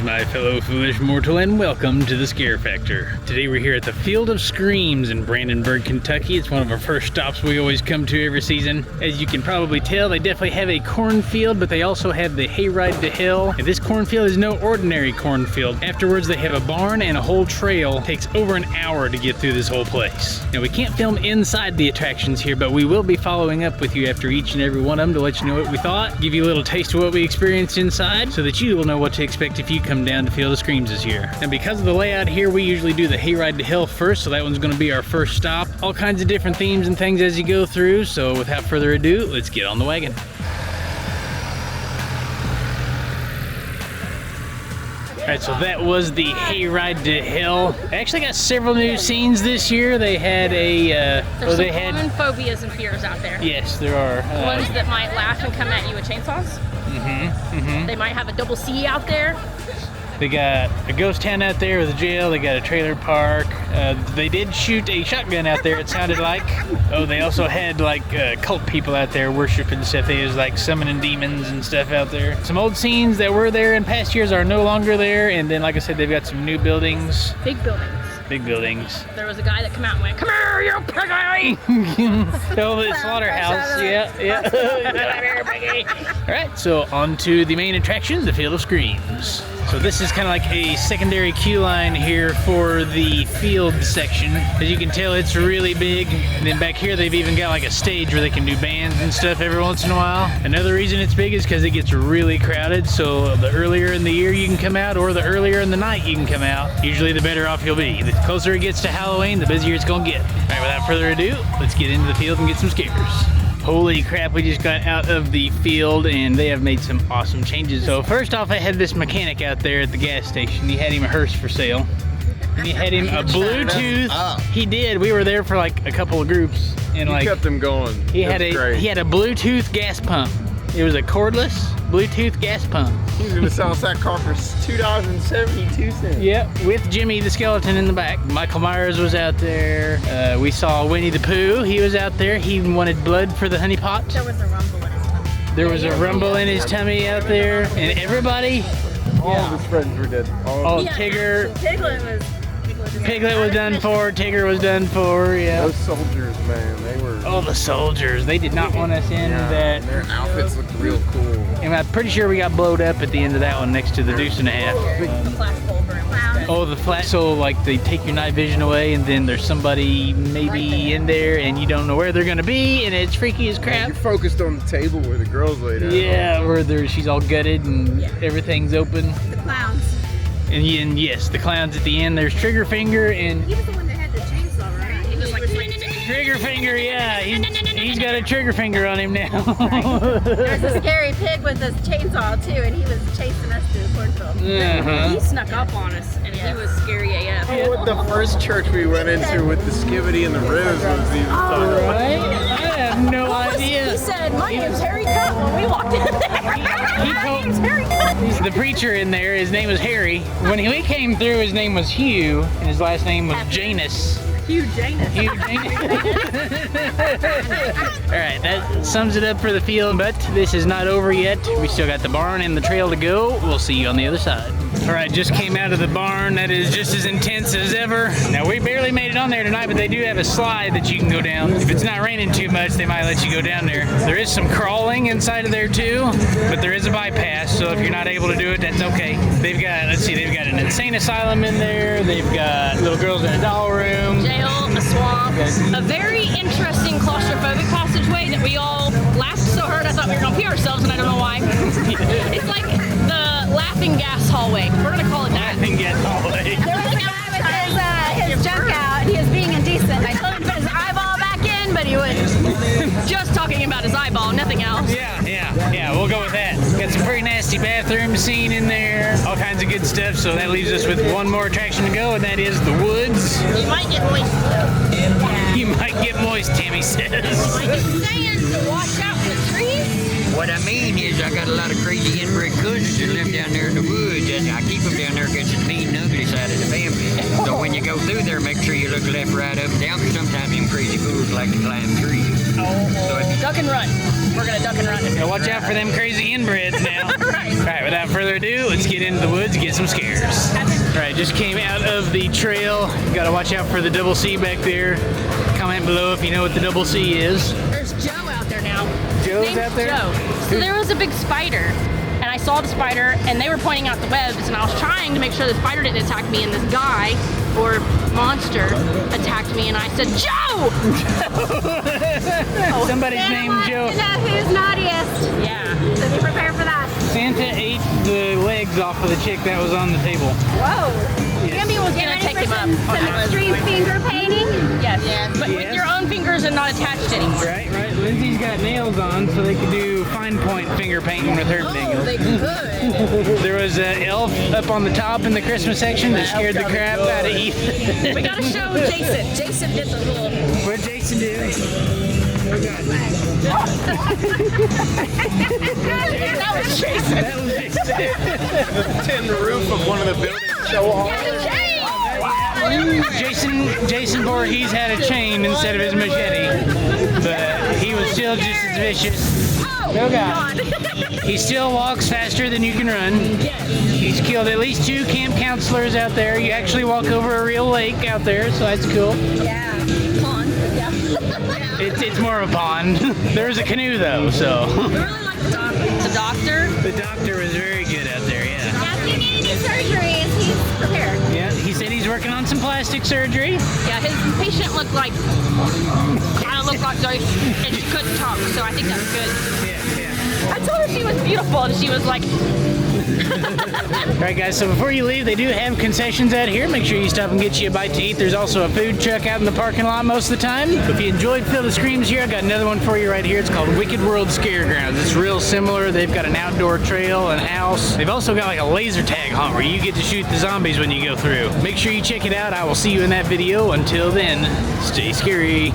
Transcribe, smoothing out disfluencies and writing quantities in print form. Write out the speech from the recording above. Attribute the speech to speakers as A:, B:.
A: Greetings, my fellow foolish mortal, and welcome to the Scare Factor. Today we're here at the Field of Screams in Brandenburg, Kentucky. It's one of our first stops we always come to every season. As you can probably tell, they definitely have a cornfield, but they also have the Hayride to Hell. And this cornfield is no ordinary cornfield. Afterwards, they have a barn and a whole trail. It takes over an hour to get through this whole place. Now, we can't film inside the attractions here, but we will be following up with you after each and every one of them to let you know what we thought, give you a little taste of what we experienced inside, so that you will know what to expect if you come down to Field of Screams this year. And because of the layout here, we usually do the Hayride to Hell first, so that one's going to be our first stop. All kinds of different themes and things as you go through, so without further ado, let's get on the wagon. Alright, so that was the Hayride to Hell. They actually got several new scenes this year. They had a...
B: There's some common phobias and fears out there.
A: Yes, there are.
B: Ones that might laugh and come at you with chainsaws. They might have a double C out there.
A: They got a ghost town out there with a jail. They got a trailer park. They did shoot a shotgun out there, it sounded like. Oh, they also had like cult people out there worshiping stuff. They was like summoning demons and stuff out there. Some old scenes that were there in past years are no longer there. And then, like I said, they've got some new buildings.
B: Big buildings.
A: Big buildings.
B: There was a guy that came out and went, "Come here, you piggy!"
A: Oh, the slaughterhouse. Yeah. All right, so on to the main attraction, the Field of Screams. So this is kind of like a secondary queue line here for the field section. As you can tell, it's really big. And then back here, they've even got like a stage where they can do bands and stuff every once in a while. Another reason it's big is because it gets really crowded. So the earlier in the year you can come out, or the earlier in the night you can come out, usually the better off you'll be. The closer it gets to Halloween, the busier it's gonna get. All right, without further ado, let's get into the field and get some scares. Holy crap, we just got out of the field and they have made some awesome changes. So first off, I had this mechanic out there at the gas station. He had him a hearse for sale. And he had him a Bluetooth. He did. We were there for like a couple of groups. And
C: you
A: like
C: kept them going.
A: He had a Bluetooth gas pump. It was a cordless Bluetooth gas pump.
C: He's gonna sell us that car for $2.72.
A: Yep, with Jimmy the skeleton in the back. Michael Myers was out there. We saw Winnie the Pooh. He was out there. He wanted blood for the honey pot.
B: There was a rumble in his tummy.
A: There was a rumble in his tummy out there, and everybody.
C: All of his friends were dead.
A: Tigger.
B: Piglet
A: was done for. Tigger was done for. Yeah.
C: Those soldiers, man, they were.
A: Oh, the soldiers. They did not want us in that.
C: Their outfits looked real cool.
A: And I'm pretty sure we got blowed up at the end of that one next to the Deuce and a Half.
B: The flash bulber and clown.
A: Oh, the flash. So like they take your night vision away, and then there's somebody maybe in there, and you don't know where they're gonna be, and it's freaky as crap.
C: You're focused on the table where the girls laid down.
A: Yeah, where she's all gutted and everything's open.
B: The clowns.
A: And yes, the clowns at the end. There's Trigger Finger and.
B: He was the one that had the chainsaw, right? He was like
A: Trigger Finger, yeah. He's got a trigger finger on him now.
B: There's a scary pig with a chainsaw too, and he was chasing us through the cornfield. He snuck up on us, and he was scary AF.
C: Oh, what the first church we went into with the skivvy and the ribs was he was talking about.
A: Right? I have no idea.
B: He said, "My name's Harry Cut" when we walked in there. My name's Harry Cut.
A: The preacher in there, his name was Harry. When we came through, his name was Hugh, and his last name was Janus.
B: Hugh Janus.
A: Alright, that sums it up for the field, but this is not over yet. We still got the barn and the trail to go. We'll see you on the other side. Alright, just came out of the barn. That is just as intense as ever. Now, we barely made it on there tonight, but they do have a slide that you can go down. If it's not raining too much, they might let you go down there. There is some crawling inside of there too, but there is a bypass, so if you're not able to do it, that's okay. They've got, let's see, they've got an insane asylum in there. They've got little girls in a doll room.
B: Jail, a swamp, a very interesting claustrophobic passageway that we all laughed so hard I thought we were going to pee ourselves, and I don't know why. It's like the laughing gas hallway. We're going to call it that.
A: Laughing gas hallway.
B: There was a guy with his junk out, and he was being indecent. I told him to put his eyeball back in, but he wouldn't. Just talking about his eyeball, nothing else.
A: Yeah, we'll go with that. Got some pretty nasty bathroom scene in there, all kinds of good stuff, so that leaves us with one more attraction to go, and that is the woods.
B: You might get moist.
A: You might get moist, Timmy says.
B: Like he's saying to watch out for the trees.
D: What I mean is I got a lot of crazy inbred cousins that live down there in the woods. I keep them down there because it's mean and ugly side of the family. So when you go through there, make sure you look left, right, up, and down, because sometimes them crazy fools like to climb trees. So it's
B: Duck and run. We're gonna duck and run.
A: Now watch out for them crazy inbreds now.
B: Right.
A: All right, without further ado, let's get into the woods and get some scares. All right, just came out of the trail. Got to watch out for the double C back there. Comment below if you know what the double C is.
B: There's Joe out there now.
A: Joe's
B: Name's
A: out there?
B: Joe. So there was a big spider, and I saw the spider, and they were pointing out the webs, and I was trying to make sure the spider didn't attack me, and this guy, or monster, attacked me, and I said, Joe!
A: Somebody's named Joe.
E: Who's naughtiest?
B: Yeah.
E: So be prepared for that.
A: Santa ate the legs off of the chick that was on the table.
E: Whoa.
B: Gamby was
E: Get
B: gonna
E: ready
B: take
E: for
B: him up.
E: some extreme finger painting.
B: Yes. But with
A: Yes.
B: your own fingers and not attached anymore.
A: Right. Lindsay's got nails on, so they can do fine point finger painting with her fingers.
B: They could.
A: There was an elf up on the top in the Christmas section that scared the crap out of Ethan.
B: We gotta show Jason. Jason did the little.
A: What'd Jason do?
B: That was Jason.
A: That was Jason.
C: The tin roof of one of the buildings show off.
A: Jason Voorhees had a chain instead of his machete, but he was still just as vicious.
B: Oh, God.
A: He still walks faster than you can run. He's killed at least 2 camp counselors out there. You actually walk over a real lake out there, so that's cool.
E: Yeah. Pond. Yeah.
A: It's more of a pond. There's a canoe though, so.
E: We really like the doctor.
B: The doctor.
A: The doctor was very good out there, yeah.
E: Yeah, if you need any surgeries, he's prepared.
A: Yeah, he said he's working on some plastic surgery.
B: Yeah, his patient looked like, kind of looked like Joyce, and she couldn't talk, so I think that's good.
A: Yeah.
B: I told her she was beautiful, and she was like,
A: All right, guys, so before you leave, they do have concessions out here. Make sure you stop and get you a bite to eat. There's also a food truck out in the parking lot most of the time. If you enjoyed Feel the Screams here, I got another one for you right here. It's called Wicked World Scaregrounds. It's real similar. They've got an outdoor trail and house. They've also got like a laser tag hunt where you get to shoot the zombies when you go through. Make sure you check it out. I will see you in that video. Until then, stay scary.